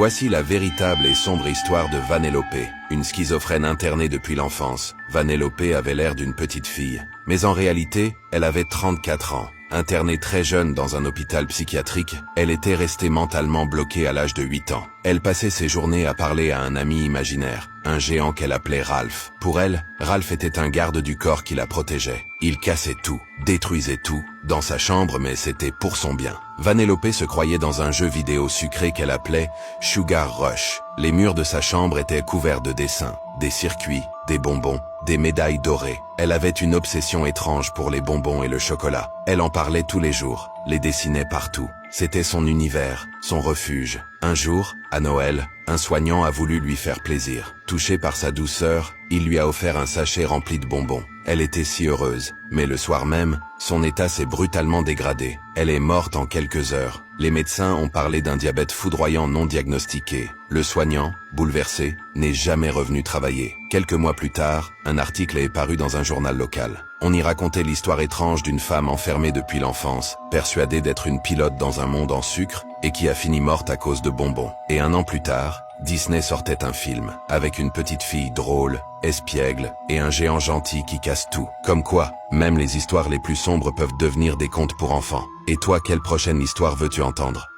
Voici la véritable et sombre histoire de Vanellope, une schizophrène internée depuis l'enfance. Vanellope avait l'air d'une petite fille, mais en réalité, elle avait 34 ans. Internée très jeune dans un hôpital psychiatrique, elle était restée mentalement bloquée à l'âge de 8 ans. Elle passait ses journées à parler à un ami imaginaire, un géant qu'elle appelait Ralph. Pour elle, Ralph était un garde du corps qui la protégeait. Il cassait tout, détruisait tout, dans sa chambre, mais c'était pour son bien. Vanellope se croyait dans un jeu vidéo sucré qu'elle appelait Sugar Rush. Les murs de sa chambre étaient couverts de dessins, des circuits, des bonbons, des médailles dorées. Elle avait une obsession étrange pour les bonbons et le chocolat. Elle en parlait tous les jours, les dessinait partout. C'était son univers, son refuge. Un jour, à Noël, un soignant a voulu lui faire plaisir. Touché par sa douceur, il lui a offert un sachet rempli de bonbons. Elle était si heureuse, mais le soir même, son état s'est brutalement dégradé. Elle est morte en quelques heures. Les médecins ont parlé d'un diabète foudroyant non diagnostiqué. Le soignant, bouleversé, n'est jamais revenu travailler. Quelques mois plus tard, un article est paru dans un journal local. On y racontait l'histoire étrange d'une femme enfermée depuis l'enfance, persuadée d'être une pilote dans un monde en sucre, et qui a fini morte à cause de bonbons. Et un an plus tard, Disney sortait un film, avec une petite fille drôle, espiègle, et un géant gentil qui casse tout. Comme quoi, même les histoires les plus sombres peuvent devenir des contes pour enfants. Et toi, quelle prochaine histoire veux-tu entendre ?